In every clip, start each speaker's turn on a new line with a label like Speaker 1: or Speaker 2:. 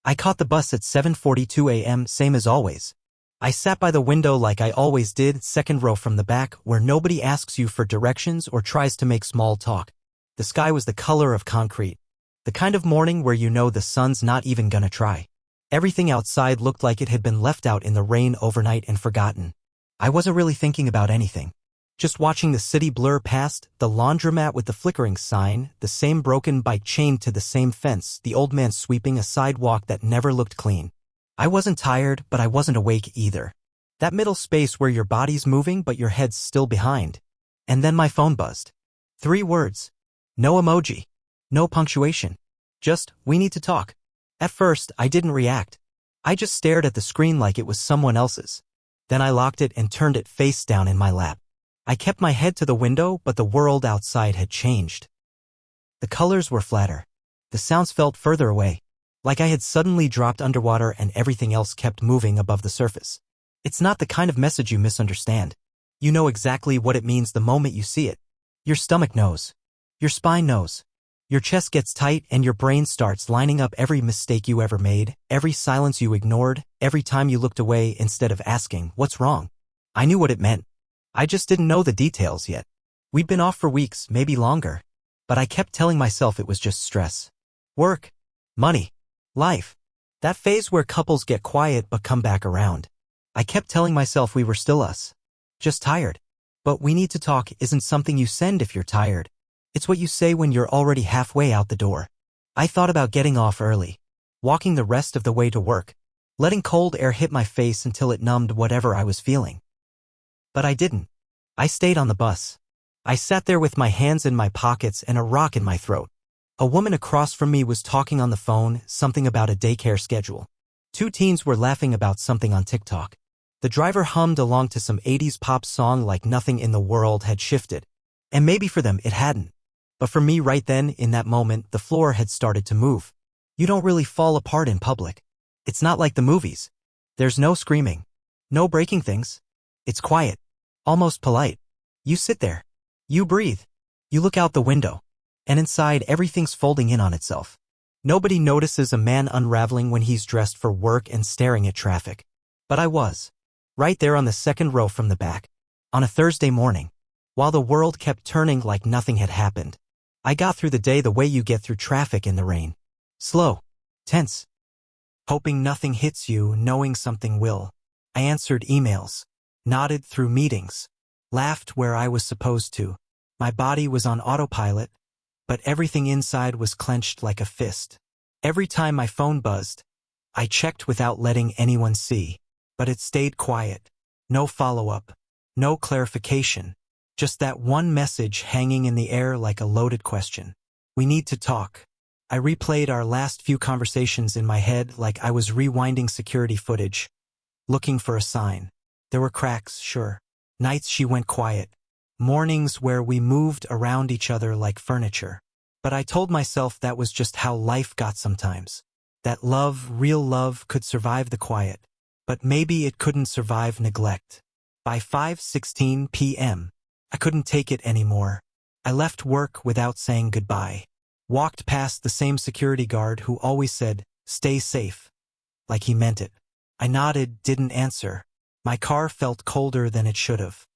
Speaker 1: I caught the bus at 7:42 a.m., same as always. I sat by the window like I always did, second row from the back, where nobody asks you for directions or tries to make small talk. The sky was the color of concrete. The kind of morning where you know the sun's not even gonna try. Everything outside looked like it had been left out in the rain overnight and forgotten. I wasn't really thinking about anything. Just watching the city blur past, the laundromat with the flickering sign, the same broken bike chained to the same fence, the old man sweeping a sidewalk that never looked clean. I wasn't tired, but I wasn't awake either. That middle space where your body's moving but your head's still behind. And then my phone buzzed. 3 words. No emoji. No punctuation. Just, we need to talk. At first, I didn't react. I just stared at the screen like it was someone else's. Then I locked it and turned it face down in my lap. I kept my head to the window, but the world outside had changed. The colors were flatter. The sounds felt further away. Like I had suddenly dropped underwater and everything else kept moving above the surface. It's not the kind of message you misunderstand. You know exactly what it means the moment you see it. Your stomach knows. Your spine knows. Your chest gets tight and your brain starts lining up every mistake you ever made, every silence you ignored, every time you looked away instead of asking, what's wrong? I knew what it meant. I just didn't know the details yet. We'd been off for weeks, maybe longer. But I kept telling myself it was just stress. Work. Money. Life. That phase where couples get quiet but come back around. I kept telling myself we were still us. Just tired. But we need to talk isn't something you send if you're tired. It's what you say when you're already halfway out the door. I thought about getting off early. Walking the rest of the way to work. Letting cold air hit my face until it numbed whatever I was feeling. But I didn't. I stayed on the bus. I sat there with my hands in my pockets and a rock in my throat. A woman across from me was talking on the phone, something about a daycare schedule. 2 teens were laughing about something on TikTok. The driver hummed along to some 80s pop song like nothing in the world had shifted. And maybe for them it hadn't. But for me right then, in that moment, the floor had started to move. You don't really fall apart in public. It's not like the movies. There's no screaming. No breaking things. It's quiet. Almost polite. You sit there. You breathe. You look out the window. And inside, everything's folding in on itself. Nobody notices a man unraveling when he's dressed for work and staring at traffic. But I was. Right there on the second row from the back. On a Thursday morning. While the world kept turning like nothing had happened. I got through the day the way you get through traffic in the rain. Slow. Tense. Hoping nothing hits you, knowing something will. I answered emails. Nodded through meetings. Laughed where I was supposed to. My body was on autopilot. But everything inside was clenched like a fist. Every time my phone buzzed, I checked without letting anyone see. But it stayed quiet. No follow-up. No clarification. Just that one message hanging in the air like a loaded question. We need to talk. I replayed our last few conversations in my head like I was rewinding security footage. Looking for a sign. There were cracks, sure. Nights she went quiet. Mornings where we moved around each other like furniture. But I told myself that was just how life got sometimes. That love, real love, could survive the quiet. But maybe it couldn't survive neglect. By 5:16 p.m., I couldn't take it anymore. I left work without saying goodbye. Walked past the same security guard who always said, "Stay safe." Like he meant it. I nodded, didn't answer. My car felt colder than it should have.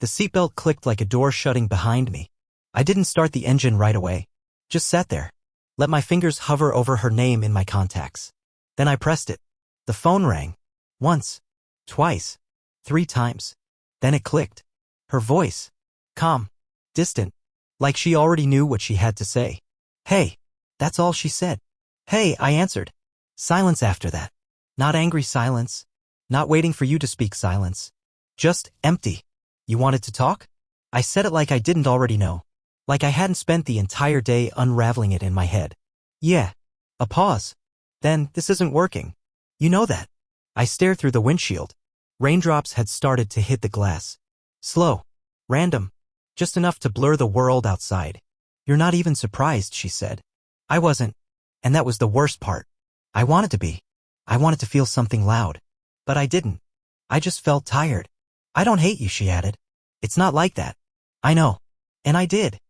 Speaker 1: The seatbelt clicked like a door shutting behind me. I didn't start the engine right away. Just sat there. Let my fingers hover over her name in my contacts. Then I pressed it. The phone rang. Once. Twice. 3 times. Then it clicked. Her voice. Calm. Distant. Like she already knew what she had to say. "Hey." That's all she said. "Hey," I answered. Silence after that. Not angry silence. Not waiting for you to speak silence. Just empty. "You wanted to talk?" I said it like I didn't already know. Like I hadn't spent the entire day unraveling it in my head. "Yeah." A pause. Then, "This isn't working. You know that." I stared through the windshield. Raindrops had started to hit the glass. Slow. Random. Just enough to blur the world outside. "You're not even surprised," she said. I wasn't. And that was the worst part. I wanted to be. I wanted to feel something loud. But I didn't. I just felt tired. "I don't hate you," she added. "It's not like that." I know. And I did.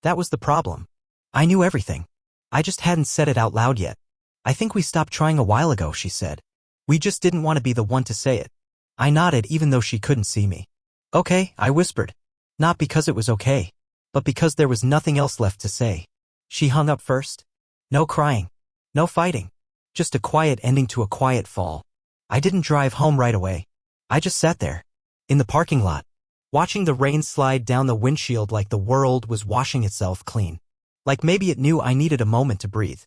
Speaker 1: That was the problem. I knew everything. I just hadn't said it out loud yet. I think we stopped trying a while ago, she said. We just didn't want to be the one to say it. I nodded even though she couldn't see me. Okay, I whispered. Not because it was okay, but because there was nothing else left to say. She hung up first. No crying. No fighting. Just a quiet ending to a quiet fall. I didn't drive home right away. I just sat there. In the parking lot. Watching the rain slide down the windshield like the world was washing itself clean. Like maybe it knew I needed a moment to breathe.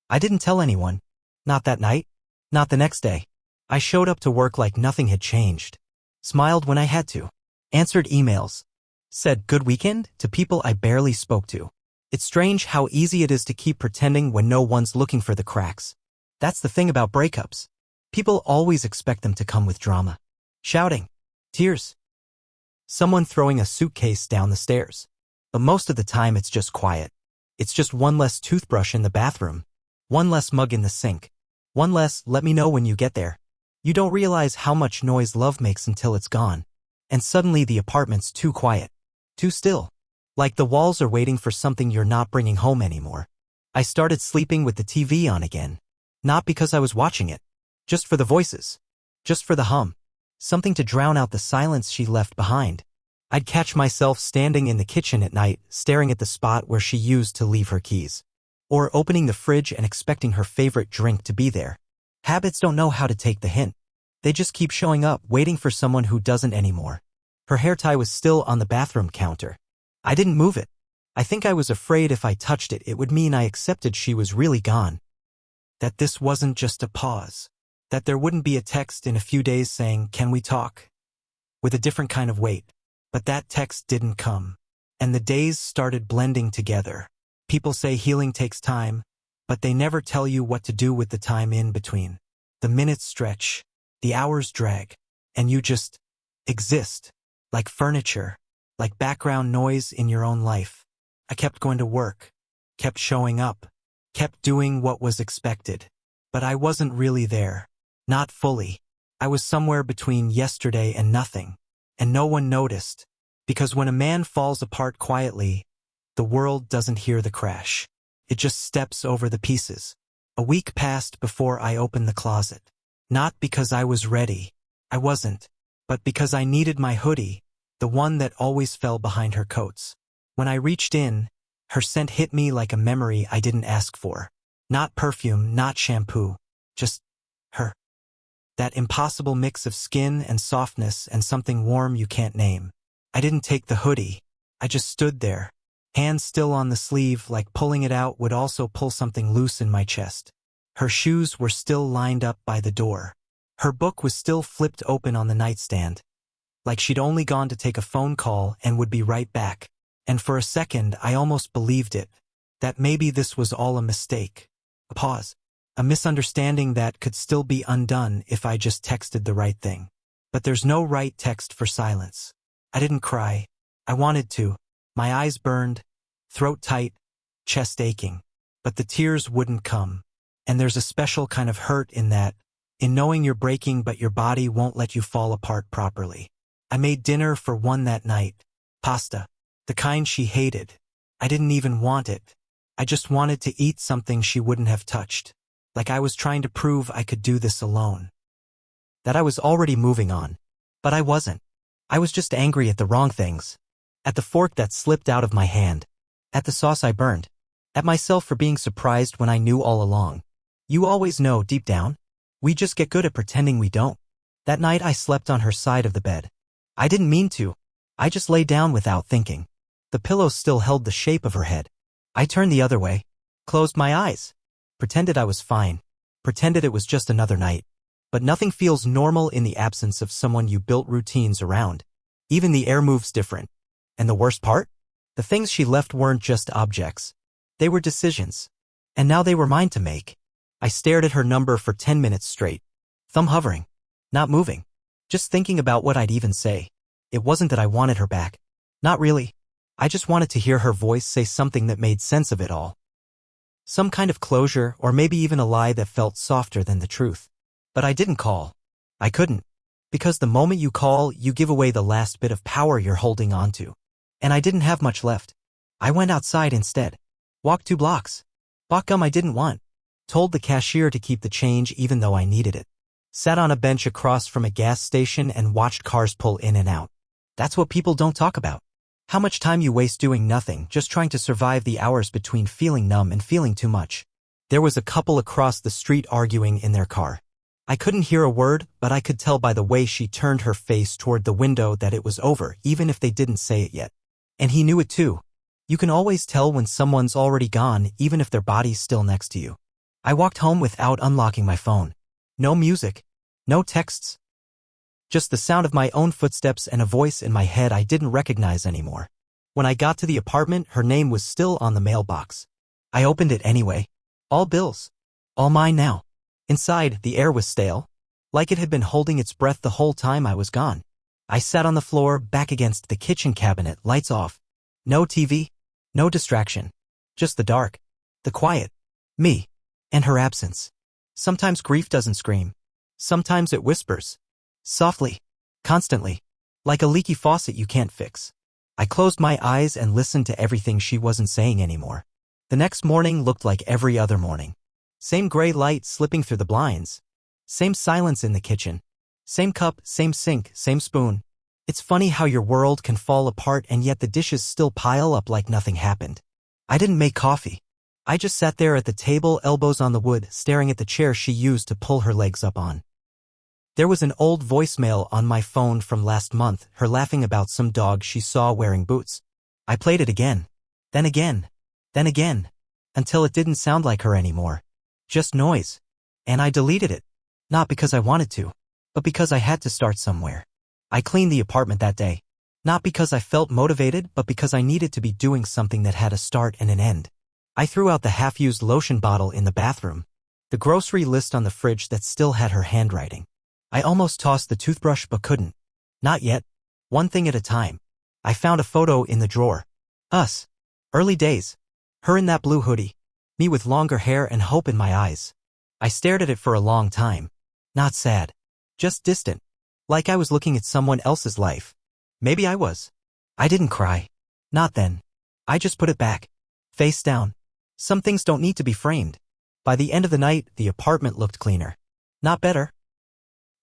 Speaker 1: I didn't tell anyone. Not that night. Not the next day. I showed up to work like nothing had changed. Smiled when I had to. Answered emails. Said good weekend to people I barely spoke to. It's strange how easy it is to keep pretending when no one's looking for the cracks. That's the thing about breakups. People always expect them to come with drama. Shouting. Tears. Someone throwing a suitcase down the stairs. But most of the time it's just quiet. It's just one less toothbrush in the bathroom. One less mug in the sink. One less let me know when you get there. You don't realize how much noise love makes until it's gone. And suddenly the apartment's too quiet. Too still. Like the walls are waiting for something you're not bringing home anymore. I started sleeping with the TV on again. Not because I was watching it. Just for the voices. Just for the hum. Something to drown out the silence she left behind. I'd catch myself standing in the kitchen at night, staring at the spot where she used to leave her keys. Or opening the fridge and expecting her favorite drink to be there. Habits don't know how to take the hint. They just keep showing up, waiting for someone who doesn't anymore. Her hair tie was still on the bathroom counter. I didn't move it. I think I was afraid if I touched it, it would mean I accepted she was really gone. That this wasn't just a pause. That there wouldn't be a text in a few days saying, "Can we talk?" With a different kind of weight. But that text didn't come. And the days started blending together. People say healing takes time, but they never tell you what to do with the time in between. The minutes stretch, the hours drag, and you just exist. Like furniture, like background noise in your own life. I kept going to work, kept showing up, kept doing what was expected. But I wasn't really there. Not fully. I was somewhere between yesterday and nothing. And no one noticed. Because when a man falls apart quietly, the world doesn't hear the crash. It just steps over the pieces. A week passed before I opened the closet. Not because I was ready. I wasn't. But because I needed my hoodie, the one that always fell behind her coats. When I reached in, her scent hit me like a memory I didn't ask for. Not perfume, not shampoo. Just her. That impossible mix of skin and softness and something warm you can't name. I didn't take the hoodie. I just stood there. Hands still on the sleeve, like pulling it out would also pull something loose in my chest. Her shoes were still lined up by the door. Her book was still flipped open on the nightstand. Like she'd only gone to take a phone call and would be right back. And for a second, I almost believed it. That maybe this was all a mistake. A pause. A misunderstanding that could still be undone if I just texted the right thing. But there's no right text for silence. I didn't cry. I wanted to. My eyes burned, throat tight, chest aching. But the tears wouldn't come. And there's a special kind of hurt in that, in knowing you're breaking but your body won't let you fall apart properly. I made dinner for one that night. Pasta. The kind she hated. I didn't even want it. I just wanted to eat something she wouldn't have touched. Like I was trying to prove I could do this alone. That I was already moving on. But I wasn't. I was just angry at the wrong things. At the fork that slipped out of my hand. At the sauce I burned. At myself for being surprised when I knew all along. You always know deep down. We just get good at pretending we don't. That night I slept on her side of the bed. I didn't mean to. I just lay down without thinking. The pillow still held the shape of her head. I turned the other way. Closed my eyes. Pretended I was fine. Pretended it was just another night. But nothing feels normal in the absence of someone you built routines around. Even the air moves different. And the worst part? The things she left weren't just objects. They were decisions. And now they were mine to make. I stared at her number for 10 minutes straight. Thumb hovering. Not moving. Just thinking about what I'd even say. It wasn't that I wanted her back. Not really. I just wanted to hear her voice say something that made sense of it all. Some kind of closure, or maybe even a lie that felt softer than the truth. But I didn't call. I couldn't. Because the moment you call, you give away the last bit of power you're holding on to. And I didn't have much left. I went outside instead. Walked 2 blocks. Bought gum I didn't want. Told the cashier to keep the change even though I needed it. Sat on a bench across from a gas station and watched cars pull in and out. That's what people don't talk about. How much time you waste doing nothing, just trying to survive the hours between feeling numb and feeling too much. There was a couple across the street arguing in their car. I couldn't hear a word, but I could tell by the way she turned her face toward the window that it was over, even if they didn't say it yet. And he knew it too. You can always tell when someone's already gone, even if their body's still next to you. I walked home without unlocking my phone. No music. No texts. Just the sound of my own footsteps and a voice in my head I didn't recognize anymore. When I got to the apartment, her name was still on the mailbox. I opened it anyway. All bills. All mine now. Inside, the air was stale, like it had been holding its breath the whole time I was gone. I sat on the floor, back against the kitchen cabinet, lights off. No TV. No distraction. Just the dark. The quiet. Me. And her absence. Sometimes grief doesn't scream. Sometimes it whispers. Softly. Constantly. Like a leaky faucet you can't fix. I closed my eyes and listened to everything she wasn't saying anymore. The next morning looked like every other morning. Same gray light slipping through the blinds. Same silence in the kitchen. Same cup, same sink, same spoon. It's funny how your world can fall apart and yet the dishes still pile up like nothing happened. I didn't make coffee. I just sat there at the table, elbows on the wood, staring at the chair she used to pull her legs up on. There was an old voicemail on my phone from last month, her laughing about some dog she saw wearing boots. I played it again. Then again. Then again. Until it didn't sound like her anymore. Just noise. And I deleted it. Not because I wanted to, but because I had to start somewhere. I cleaned the apartment that day. Not because I felt motivated, but because I needed to be doing something that had a start and an end. I threw out the half-used lotion bottle in the bathroom. The grocery list on the fridge that still had her handwriting. I almost tossed the toothbrush but couldn't. Not yet. One thing at a time. I found a photo in the drawer. Us. Early days. Her in that blue hoodie. Me with longer hair and hope in my eyes. I stared at it for a long time. Not sad. Just distant. Like I was looking at someone else's life. Maybe I was. I didn't cry. Not then. I just put it back. Face down. Some things don't need to be framed. By the end of the night, the apartment looked cleaner. Not better.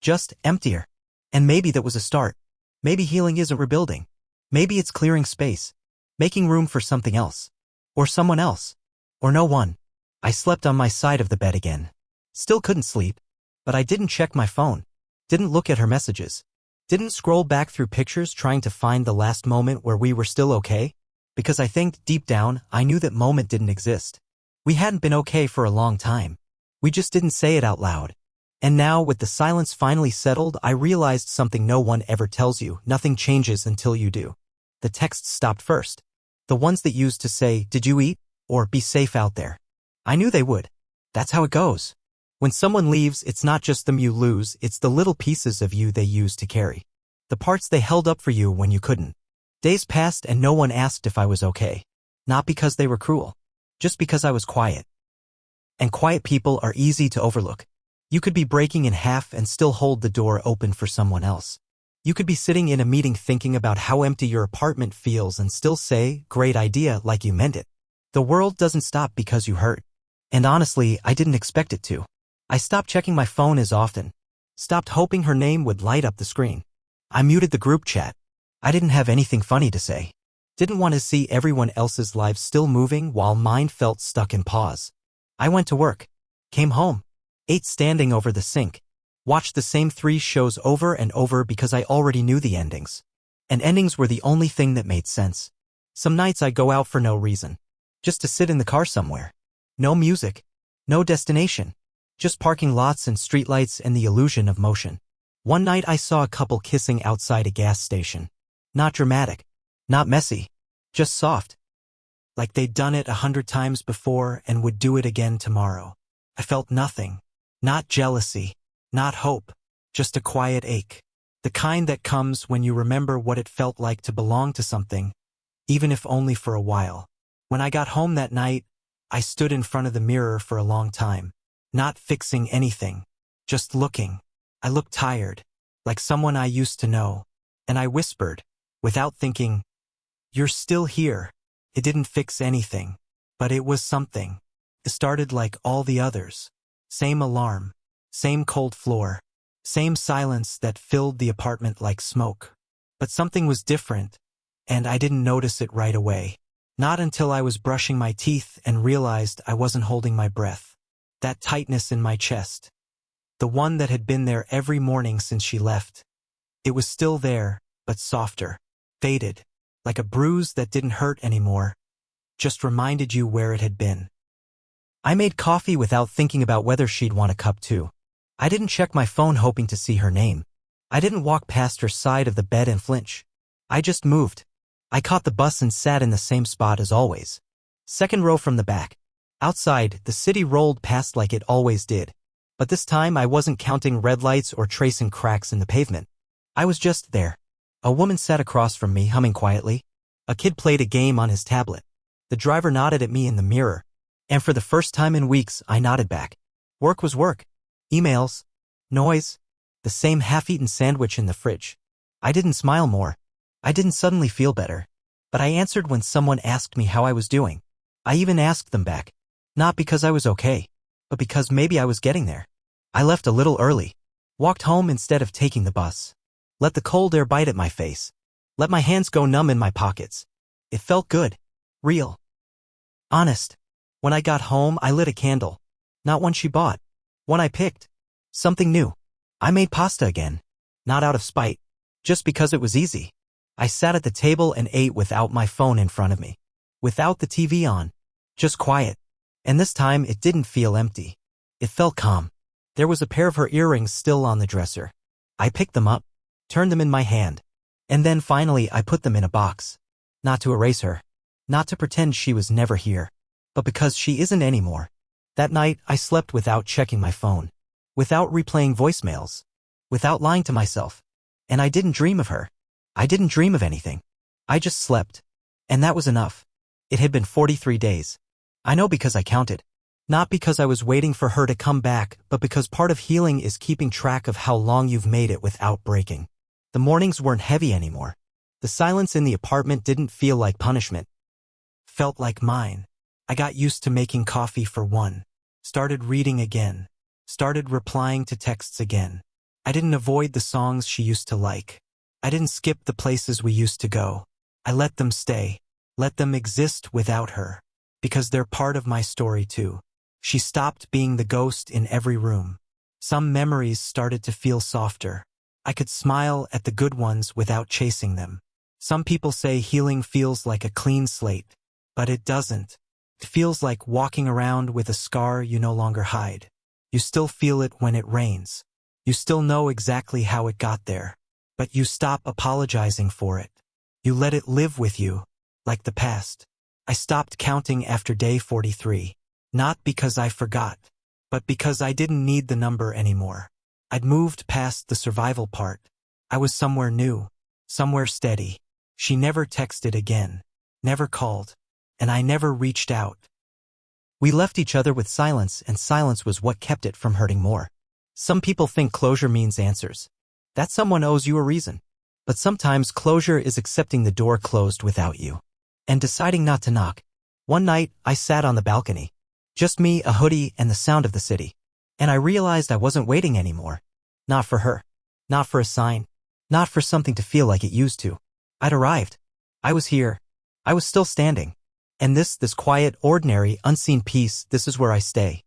Speaker 1: Just emptier. And maybe that was a start. Maybe healing isn't rebuilding. Maybe it's clearing space. Making room for something else. Or someone else. Or no one. I slept on my side of the bed again. Still couldn't sleep. But I didn't check my phone. Didn't look at her messages. Didn't scroll back through pictures trying to find the last moment where we were still okay. Because I think, deep down, I knew that moment didn't exist. We hadn't been okay for a long time. We just didn't say it out loud. And now, with the silence finally settled, I realized something no one ever tells you. Nothing changes until you do. The texts stopped first. The ones that used to say, "Did you eat?" or "Be safe out there." I knew they would. That's how it goes. When someone leaves, it's not just them you lose, it's the little pieces of you they used to carry. The parts they held up for you when you couldn't. Days passed and no one asked if I was okay. Not because they were cruel. Just because I was quiet. And quiet people are easy to overlook. You could be breaking in half and still hold the door open for someone else. You could be sitting in a meeting thinking about how empty your apartment feels and still say, "Great idea," like you meant it. The world doesn't stop because you hurt. And honestly, I didn't expect it to. I stopped checking my phone as often. Stopped hoping her name would light up the screen. I muted the group chat. I didn't have anything funny to say. Didn't want to see everyone else's lives still moving while mine felt stuck in pause. I went to work. Came home. Ate standing over the sink. Watched the same 3 shows over and over because I already knew the endings. And endings were the only thing that made sense. Some nights I'd go out for no reason. Just to sit in the car somewhere. No music. No destination. Just parking lots and streetlights and the illusion of motion. One night I saw a couple kissing outside a gas station. Not dramatic. Not messy. Just soft. Like they'd done it 100 times before and would do it again tomorrow. I felt nothing. Not jealousy. Not hope. Just a quiet ache. The kind that comes when you remember what it felt like to belong to something, even if only for a while. When I got home that night, I stood in front of the mirror for a long time. Not fixing anything. Just looking. I looked tired. Like someone I used to know. And I whispered, without thinking, "You're still here." It didn't fix anything. But it was something. It started like all the others. Same alarm, same cold floor, same silence that filled the apartment like smoke. But something was different, and I didn't notice it right away. Not until I was brushing my teeth and realized I wasn't holding my breath. That tightness in my chest. The one that had been there every morning since she left. It was still there, but softer. Faded. Like a bruise that didn't hurt anymore. Just reminded you where it had been. I made coffee without thinking about whether she'd want a cup too. I didn't check my phone hoping to see her name. I didn't walk past her side of the bed and flinch. I just moved. I caught the bus and sat in the same spot as always. Second row from the back. Outside, the city rolled past like it always did. But this time I wasn't counting red lights or tracing cracks in the pavement. I was just there. A woman sat across from me, humming quietly. A kid played a game on his tablet. The driver nodded at me in the mirror. And for the first time in weeks, I nodded back. Work was work. Emails. Noise. The same half-eaten sandwich in the fridge. I didn't smile more. I didn't suddenly feel better. But I answered when someone asked me how I was doing. I even asked them back. Not because I was okay, but because maybe I was getting there. I left a little early. Walked home instead of taking the bus. Let the cold air bite at my face. Let my hands go numb in my pockets. It felt good. Real. Honest. When I got home, I lit a candle. Not one she bought. One I picked. Something new. I made pasta again. Not out of spite. Just because it was easy. I sat at the table and ate without my phone in front of me. Without the TV on. Just quiet. And this time it didn't feel empty. It felt calm. There was a pair of her earrings still on the dresser. I picked them up. Turned them in my hand. And then finally I put them in a box. Not to erase her. Not to pretend she was never here. But because she isn't anymore. That night I slept without checking my phone. Without replaying voicemails. Without lying to myself. And I didn't dream of her. I didn't dream of anything. I just slept. And that was enough. It had been 43 days. I know because I counted. Not because I was waiting for her to come back, but because part of healing is keeping track of how long you've made it without breaking. The mornings weren't heavy anymore. The silence in the apartment didn't feel like punishment. Felt like mine. I got used to making coffee for one. Started reading again. Started replying to texts again. I didn't avoid the songs she used to like. I didn't skip the places we used to go. I let them stay. Let them exist without her. Because they're part of my story too. She stopped being the ghost in every room. Some memories started to feel softer. I could smile at the good ones without chasing them. Some people say healing feels like a clean slate. But it doesn't. It feels like walking around with a scar you no longer hide. You still feel it when it rains. You still know exactly how it got there. But you stop apologizing for it. You let it live with you, like the past. I stopped counting after day 43. Not because I forgot, but because I didn't need the number anymore. I'd moved past the survival part. I was somewhere new, somewhere steady. She never texted again, never called, and I never reached out. We left each other with silence, and silence was what kept it from hurting more. Some people think closure means answers. That someone owes you a reason. But sometimes closure is accepting the door closed without you. And deciding not to knock. One night, I sat on the balcony. Just me, a hoodie, and the sound of the city. And I realized I wasn't waiting anymore. Not for her. Not for a sign. Not for something to feel like it used to. I'd arrived. I was here. I was still standing. And this quiet, ordinary, unseen peace, this is where I stay.